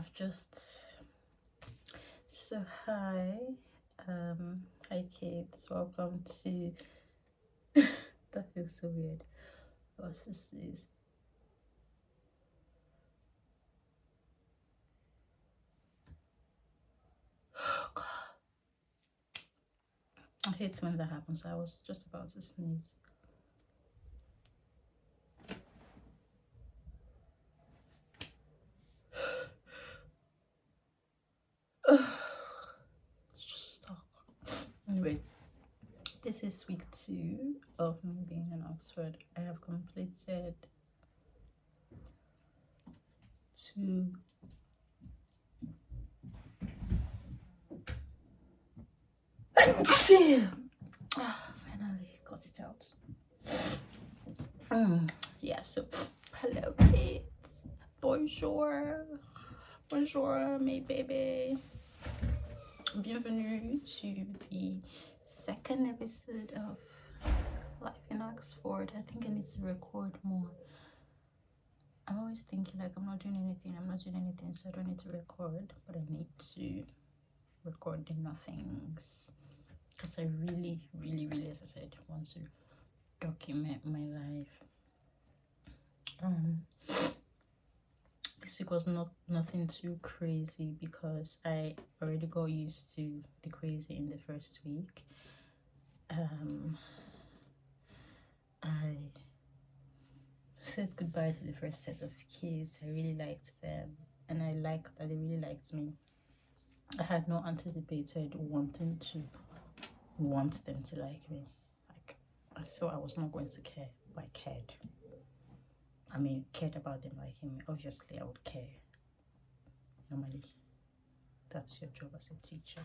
I've just so hi, hi kids, welcome to that feels so weird. What's this is? Oh God, I hate when that happens. I was just about to sneeze. It's just stuck. Anyway, this is week 2 of me being in Oxford. I have completed 2. Finally got it out. Yeah, so hello kids. Bonjour. Bonjour, mes bébés. Bienvenue to the second episode of Life in Oxford. I think I need to record more. I'm always thinking like I'm not doing anything, so I don't need to record, but I need to record the nothings because I really, as I said, want to document my life. This week was nothing too crazy because I already got used to the crazy in the first week. I said goodbye to the first set of kids. I really liked them, and I liked that they really liked me. I had not anticipated wanting to want them to like me. Like, I thought I was not going to care, but I cared. I mean, cared about them liking me. Obviously, I would care. Normally, that's your job as a teacher.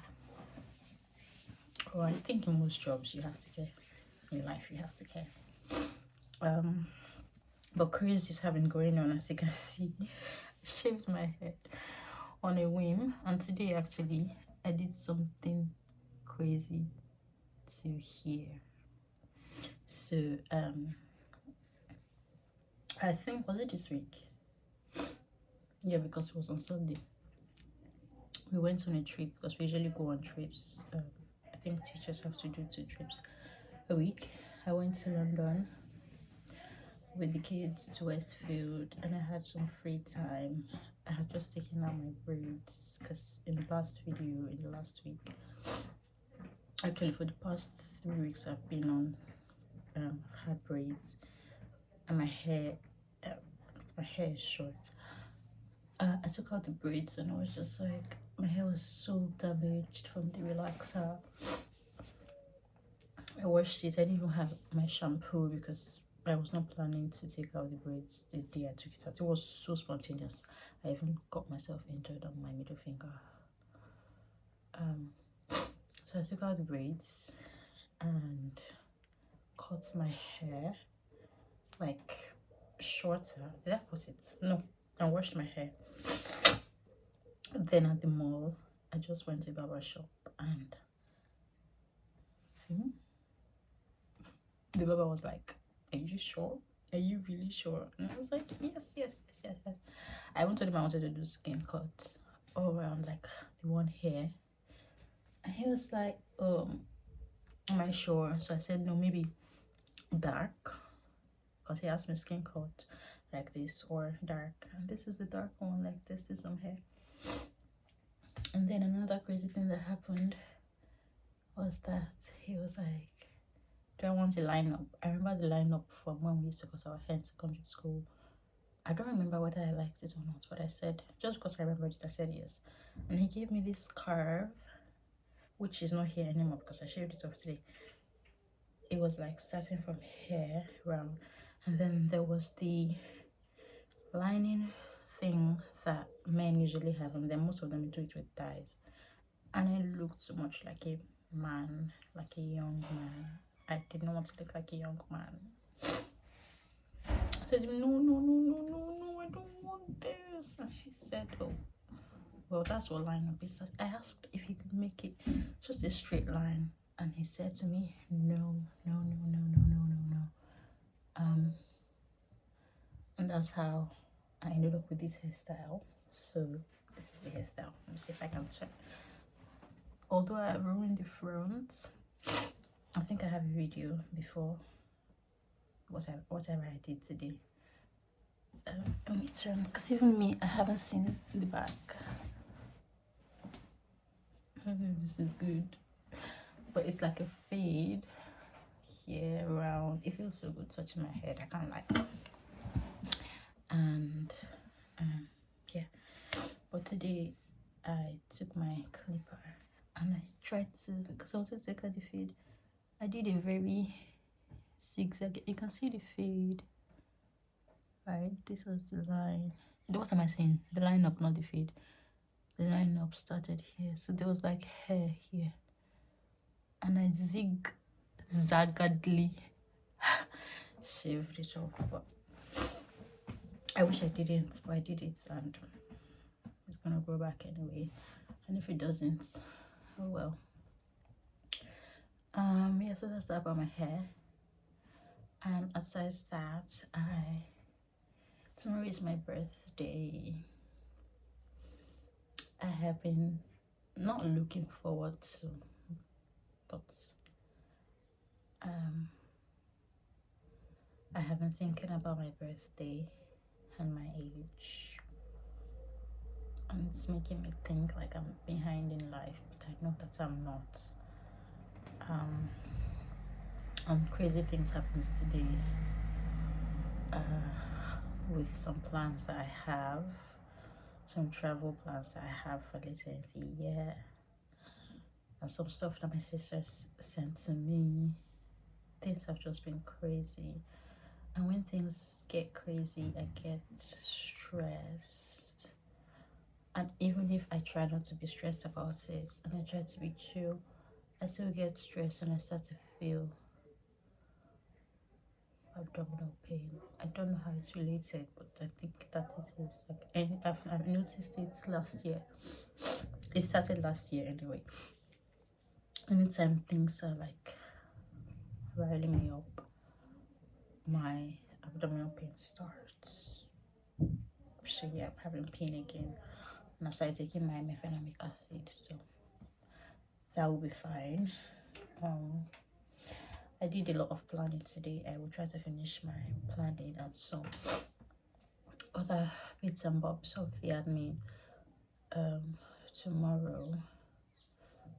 Well, I think in most jobs you have to care. In life, you have to care. But crazies have been going on, as you can see. I shaved my head on a whim, and today actually I did something crazy to hear. So I think, was it this week? Yeah, because it was on Sunday. We went on a trip because we usually go on trips. I think teachers have to do 2 trips a week. I went to London with the kids to Westfield, and I had some free time. I had just taken out my braids because in the last week, actually for the past 3 weeks I've been on I've had braids, and my hair is short. I took out the braids and I was just like, my hair was so damaged from the relaxer. I washed it. I didn't even have my shampoo because I was not planning to take out the braids the day I took it out. It was so spontaneous. I even got myself injured on my middle finger. So I took out the braids and cut my hair like shorter. Did I cut it? No. I washed my hair. Then at the mall, I just went to a barber shop and the barber was like, "Are you sure? Are you really sure?" And I was like, yes. I went to him, I wanted to do skin cuts all around, like the one here. And he was like, am I sure? So I said, no, maybe dark. Because he asked me skin cut like this or dark. And this is the dark one, like this is some hair. And then another crazy thing that happened was that he was like, do I want a lineup? I remember the lineup from when we used to cut our hair in secondary school. I don't remember whether I liked it or not, but I said, just because I remembered it, I said yes. And he gave me this curve, which is not here anymore because I shaved it off today. It was like starting from here round, and then there was the lining thing that men usually have, and then most of them do it with dyes. And I looked so much like a man, like a young man. I did not want to look like a young man. I said, no, I don't want this. And he said, oh, well, that's what lineup is. I asked if he could make it just a straight line, and he said to me, no. And that's how I ended up with this hairstyle. So This is the hairstyle. Let me see if I can check. Although I ruined the front, I think I have a video before whatever I did today. Let me turn, because even me, I haven't seen the back. This is good, but it's like a fade here around. It feels so good touching my head, I can't lie. And yeah, but today I took my clipper and I tried to, because I wanted to take out the fade, I did a very zigzag. You can see the fade, right? This was the line. What am I saying? The line up, not the fade. The line up started here, so there was like hair here, and I zigzaggedly shaved it off. But I wish I didn't, but I did it, and it's gonna grow back anyway. And if it doesn't, oh well. Yeah, so that's that about my hair. And aside that, tomorrow is my birthday. I have been not looking forward to, but I have been thinking about my birthday and my age, and it's making me think like I'm behind in life, but I know that I'm not. Crazy things happens today with some plans that I have, some travel plans that I have for later in the year, and some stuff that my sisters sent to me. Things have just been crazy, and when things get crazy, I get stressed. And even if I try not to be stressed about it and I try to be chill, I still get stressed and I start to feel abdominal pain. I don't know how it's related, but I think that it is. Like, and I've noticed it last year. It started last year anyway. Anytime things are like riling me up, my abdominal pain starts. So yeah, I'm having pain again, and I've started taking my mefenamic acid, so that will be fine. I did a lot of planning today. I will try to finish my planning and some other bits and bobs of the admin tomorrow,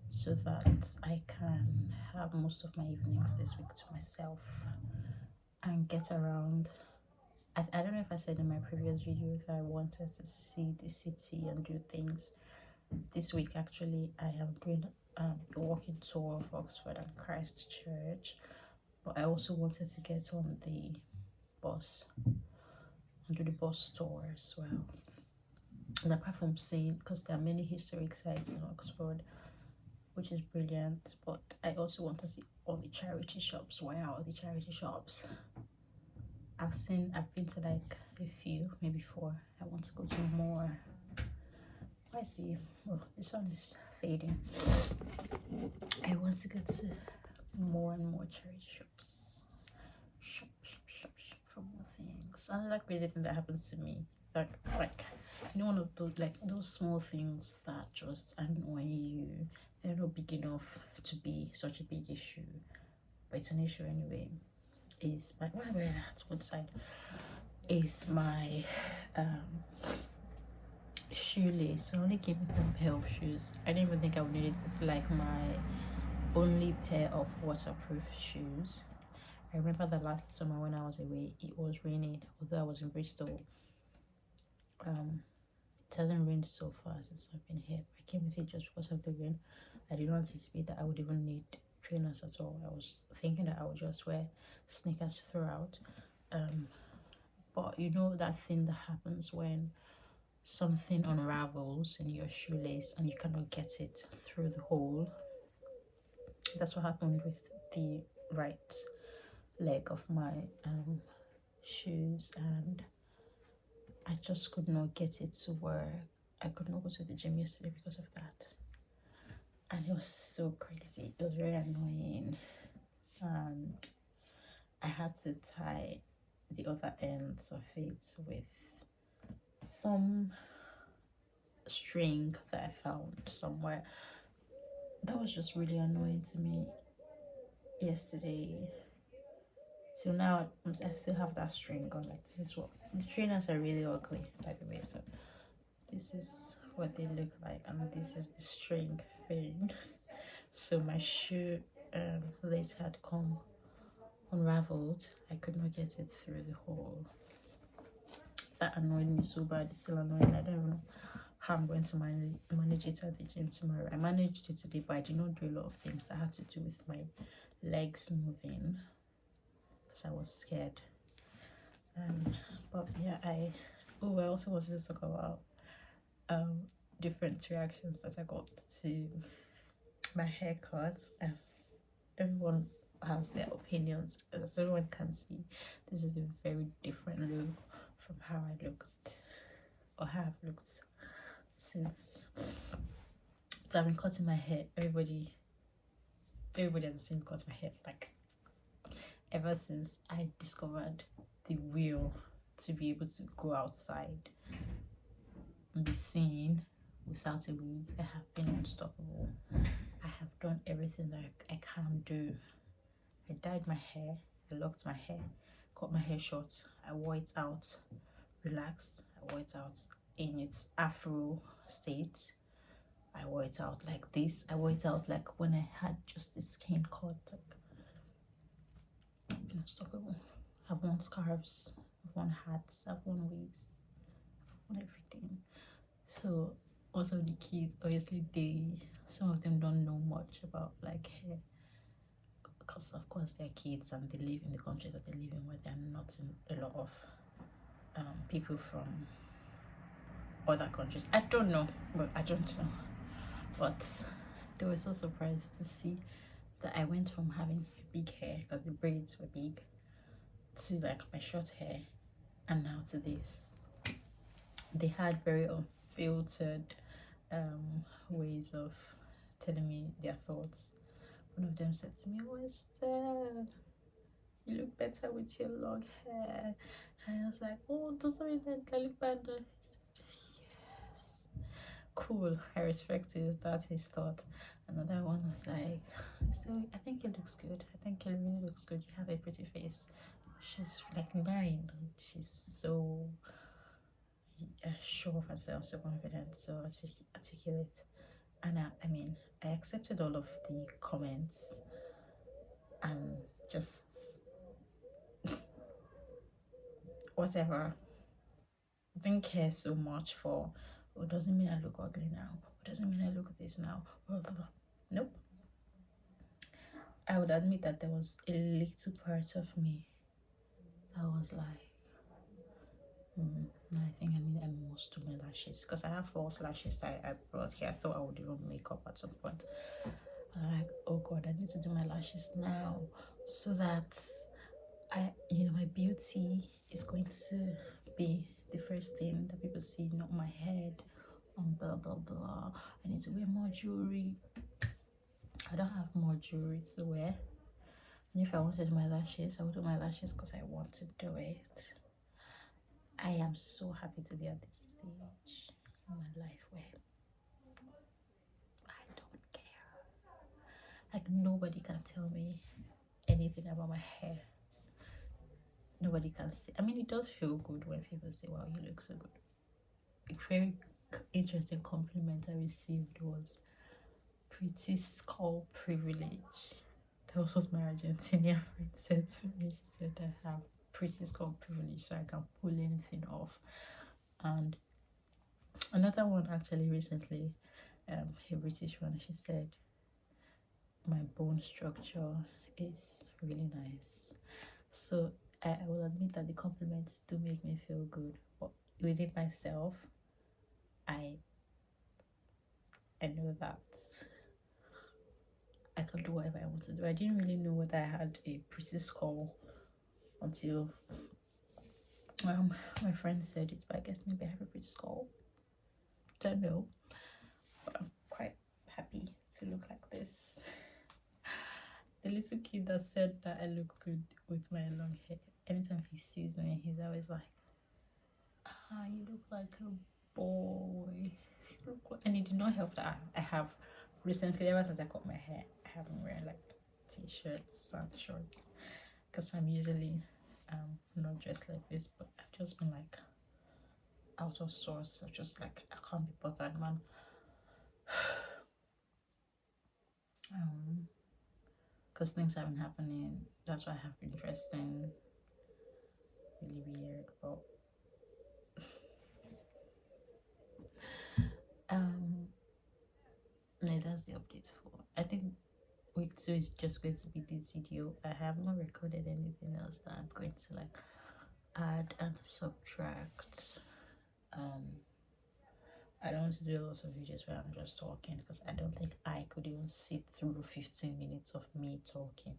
so that I can have most of my evenings this week to myself and get around. I don't know if I said in my previous video that I wanted to see the city and do things. This week actually I am doing a walking tour of Oxford and Christchurch, but I also wanted to get on the bus and do the bus tour as well. And apart from seeing, because there are many historic sites in Oxford, which is brilliant, but I also want to see all the charity shops. Wow, the charity shops. I've been to like a few, maybe 4. I want to go to more. I see. Oh, the sun is fading. I want to go to more and more charity shops. Shop for more things. Another crazy thing that happens to me, like you know, one of those, like those small things that just annoy you. They're not big enough to be such a big issue, but it's an issue anyway. Is my to one side is my shoelace. So I only gave me 1 pair of shoes. I didn't even think I would need it. It's like my only pair of waterproof shoes. I remember the last summer when I was away, it was raining. Although I was in Bristol, it hasn't rained so far since I've been here. I came with it just because of the rain. I did not anticipate that I would even need trainers at all. I was thinking that I would just wear sneakers throughout. But you know that thing that happens when something unravels in your shoelace and you cannot get it through the hole. That's what happened with the right leg of my shoes, and I just could not get it to work. I could not go to the gym yesterday because of that, and it was so crazy. It was very annoying, and I had to tie the other ends of it with some string that I found somewhere. That was just really annoying to me yesterday. Till now, I still have that string on. Like, this is what the trainers are really ugly, by the way. So this is what they look like, and this is the string thing. So my shoe lace had come unraveled. I could not get it through the hole. That annoyed me so bad. It's still annoying. I don't even know how I'm going to manage it at the gym tomorrow. I managed it today, but I did not do a lot of things that had to do with my legs moving because I was scared. But yeah, I also wanted to talk about different reactions that I got to my haircut, as everyone has their opinions. As everyone can see, this is a very different look from how I looked or have looked since. So I've been cutting my hair. Everybody has seen me cut my hair, like, ever since I discovered the will to be able to go outside and be seen without a wig. I have been unstoppable. I have done everything that I can do. I dyed my hair, I locked my hair, cut my hair short, I wore it out, relaxed, I wore it out in its afro state. I wore it out like this. I wore it out like when I had just the skin cut, like, unstoppable. I've worn scarves, I've worn hats, I've worn wigs, I've worn everything. So most of the kids, obviously, some of them don't know much about like hair, because of course they're kids and they live in the countries that they live in, where there are not a lot of people from other countries. I don't know, but they were so surprised to see that I went from having big hair, because the braids were big, to like my short hair, and now to this. They had very unfiltered ways of telling me their thoughts. One of them said to me, "What's that? You look better with your long hair." And I was like, "Oh, does that mean that I look better?" He said, "Yes." Cool, I respect it. That's his thought. Another one was like, "So I think it looks good. I think it really looks good. You have a pretty face." She's like 9. She's so sure of herself, so confident, so articulate. And I mean, I accepted all of the comments and just whatever. Didn't care so much for, oh, doesn't mean I look ugly now. Doesn't mean I look this now. Blah, blah, blah. Nope. I would admit that there was a little part of me that was like, I think I need almost to my lashes, because I have false lashes that I brought here. I thought I would even make up at some point. I'm like, oh god, I need to do my lashes now, so that my beauty is going to be the first thing that people see, not my head, and blah blah blah. I need to wear more jewelry. I don't have more jewelry to wear. And if I wanted my lashes, I would do my lashes because I want to do it. I am so happy to be at this stage in my life where I don't care. Like, nobody can tell me anything about my hair. Nobody can say. I mean, it does feel good when people say, "Wow, you look so good." A very interesting compliment I received was pretty skull privilege. That was what my Argentinian friend said to me. She said I have pretty skull privilege, so I can pull anything off. And another one actually recently, a British one, she said my bone structure is really nice. So I will admit that the compliments do make me feel good, but within myself, I know that I can do whatever I want to do. I didn't really know whether I had a pretty skull until my friend said it, but I guess maybe I have a pretty skull. Don't know, but I'm quite happy to look like this. The little kid that said that I look good with my long hair, anytime he sees me, he's always like, "Ah, you look like a boy." did not help that I have recently, ever since I cut my hair, I haven't worn like t-shirts and shorts because I'm usually not dressed like this, but I've just been like out of sorts. So just like I can't be bothered, man. Because things have been happening. That's why I have been dressing really weird, but no, that's the update for. I think week 2 is just going to be this video. I have not recorded anything else that I'm going to like add and subtract. I don't want to do a lot of videos where I'm just talking because I don't think I could even sit through 15 minutes of me talking.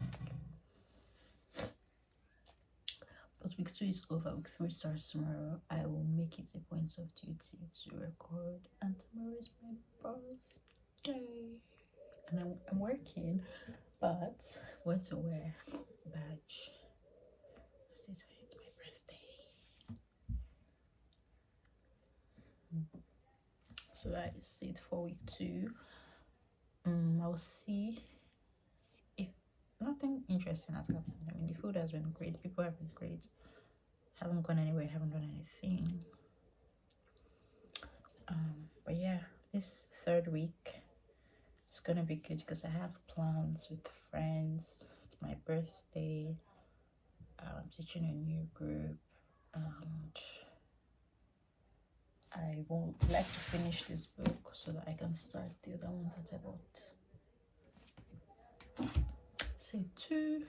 But week 2 is over, week 3 starts tomorrow. I will make it a point of duty to record, and tomorrow is my birthday. And I'm working, but want to wear a badge. It's my birthday. So that is it for week 2. I'll see if nothing interesting has happened. I mean, the food has been great, people have been great, haven't gone anywhere, haven't done anything. But yeah, this 3rd week it's gonna be good because I have plans with friends. It's my birthday. I'm teaching a new group, and I would like to finish this book so that I can start the other one that I bought. C'est tout.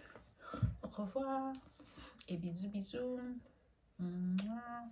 Au revoir et bisous bisous. Mwah.